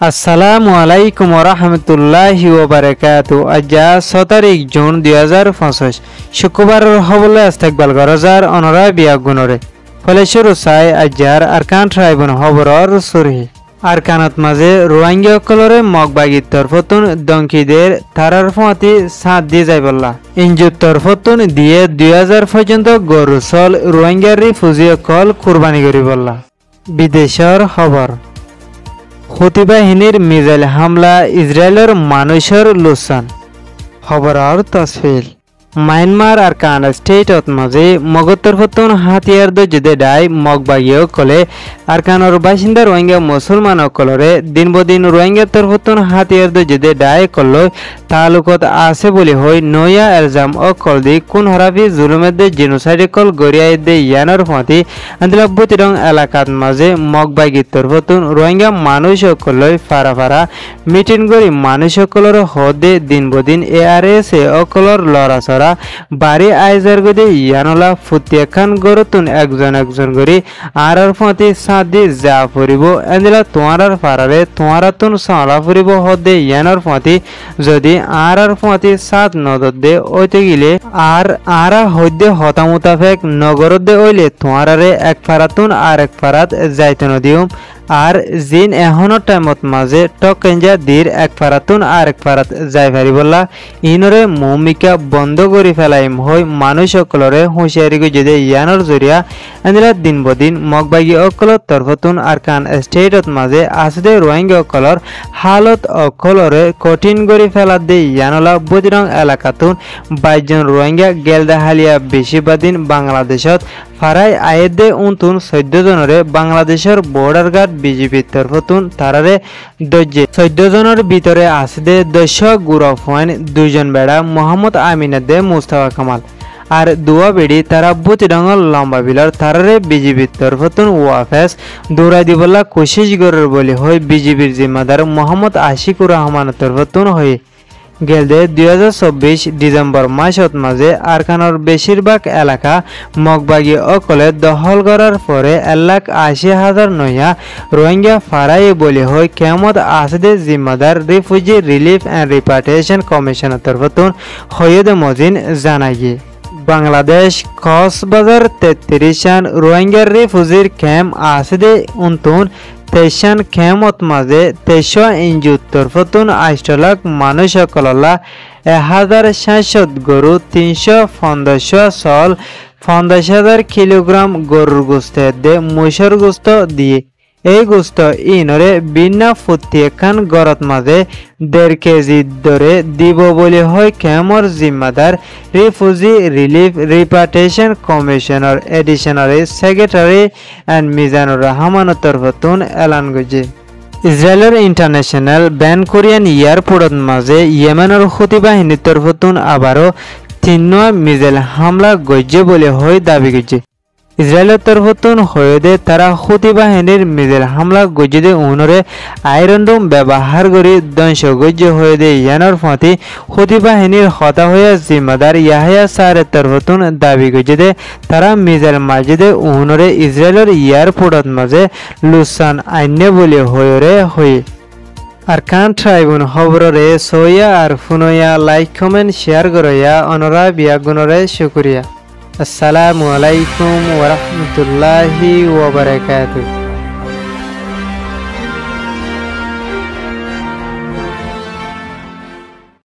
আসসালামু আলাইকুম রহমতুল্লাহি ওবারাকাতু। আজ 6 তারিখ জুন 2025 শুক্রবার হবলে আস্তাকবাল গরজার অনরা বিয়া গুণরে ফলে শুরু চাই আজার আরকান ট্রাইবন হবরর সুরহি আরকানত মাঝে রোহিঙ্গা কলরে মগবাগির তরফতুন দঙ্কিদের তারার ফতি সাত দিয়ে যাই বললা ইঞ্জুর তরফতুন দিয়ে 2000 পর্যন্ত গরুসল রোহিঙ্গার রিফুজি কল কুরবানি করি বললা। বিদেশর খবর হুতি বাহিনীর মিসাইল হামলা ইসরায়েলের মানুষের লোকসান খবরের তসফিল মায়ানমার আর কানাডা স্টেটত মাঝে মগত্তর ফতুন হাতিয়ার দে ডাই মগবাগিও কলে আর কানার বাসিন্দা রোহিঙ্গা মুসলমান অকলরে দিন বদিন রোহিঙ্গা তরফতুন হাতিয়ার দে ডাই করল তালুকত আছে বলে হই নয়া এলজাম অকল দি কোন হরাফি জুলুমের দে জেনোসাইড কল গরিয়াই দে ইয়ানোর ফতি আন্দিলা বুতিরং এলাকাত মাঝে মগবাগি তরফতুন রোহিঙ্গা মানুষ অকলই ফারা ফারা মিটিং করি মানুষ অকলর হদে দিন বদিন ARS অকলর লড়াছড়া বাড়ি আইজার গদি ইয়ানলা ফুটিয়া খান গরতুন একজন গরি আর ফতি সাদি যা ফুরিব এন্দিলা তোমার ফারারে তোমারাতুন সালা ফুরিব হদে ইয়ানর ফতি যদি আর ফতি সাত নদর দে ওইতে গিলে আর হদ্দে হতামুতাফেক নগরত দে ওইলে তোমারারে এক ফারাতুন আর এক ফারাত যাইতে নদিউম আর জিন এখনো টাইমত মাঝে টকেঞ্জা দির এক ফারাতুন আর এক ফারাত যাই ফারি বললা ইনরে মৌমিকা বন্ধ করে ফেলাইম হই মানুষ অকলরে হুঁশিয়ারি যদি ইয়ানোর জরিয়া এন্দিলা দিন বদিন মগবাগি অকলর তরফতুন আর কান স্টেটত মাঝে আসদে রোহিঙ্গা অকলর হালত অকলরে কঠিন করে ফেলা দে ইয়ানলা বদিরং এলাকাতুন 22 জন রোহিঙ্গা গেলদা হালিয়া বেশিবাদিন বাংলাদেশত ফারাই আয়েদে উনতুন 14 জনরে বাংলাদেশের বর্ডার গার্ড বিজেপির তরফতুন তারারে 14 জনের ভিতরে আসদে 200 গুড়া ফয়েন 2 জন বেড়া মোহাম্মদ আমিনাদে মুস্তাফা কামাল আর দুয়া বেড়ি তারা বুতিডাঙ্গল লম্বা বিলার তারারে বিজেপির তরফতুন ওয়াফেস দৌড়াই দিবলা কোশিশ গরের বলে হয় বিজেপির জিম্মাদার মোহাম্মদ আশিকুর রহমানের তরফতুন হয়ে গেলদে 2024 ডিসেম্বর মাসত মাঝে আরকানোর বেশিরভাগ এলাকা মগবাগি অকলে দখল করার পরে 1,80,000 নয়া রোহিঙ্গা ফারাই বলে হয় কেমত আসদে জিম্মাদার রিফিউজি রিলিফ অ্যান্ড রিপার্টেশন কমিশনের তরফতুন সৈয়দ মজিন জানাই বাংলাদেশ কক্সবাজার 33 রোহিঙ্গার রিফিউজির ক্যাম্প আসদে উনতুন 23 খেমত মাঝে 23 ইঞ্জু তরফতুন 8 লাখ মানুষ কললা 1060 গরু 350 চল 50,000 কিলোগ্রাম গরুর গোস্ত দে মুসর গোস্ত দিয়ে এই গোস্ত ইনরে বিনা ফুটি এখান গরত মাঝে 1.5 কেজি দরে দিব বলে হয় কেমর জিম্মাদার refugee relief repatriation commissioner additional secretary and Mizanur Rahman তরফতুন এলান গজে ইসরায়েলের ইন্টারন্যাশনাল ব্যান কোরিয়ান এয়ারপোর্টত মাঝে ইয়েমেনের হুতি বাহিনীর তরফতুন আবারও 3 মিসাইল হামলা গজে বলে হয় দাবি গজে ইসরায়েলের তরফতুন হয়েদে তারা হুতি বাহিনীর মিসাইল হামলা গজে উনরে আয়রন ডোম ব্যবহার করে ধ্বংস গজে হয়েদে ইয়ানোর ফতি হুতি বাহিনীর হতা হয়ে জিম্মাদার ইয়াহিয়া সারের তরফতুন দাবি গজে তারা মিসাইল মাজিদে উনরে ইসরায়েলের এয়ারপোর্টত মাঝে লুসান আইনে বলে হয়ে হয়ে আর কান ট্রাইবুন খবরে সইয়া আর ফুনয়া লাইক কমেন্ট শেয়ার করয়া অনরা বিয়া গুণরে শুকরিয়া। আসসালামু আলাইকুম ওয়া রাহমাতুল্লাহি ওয়া বারাকাতুহু।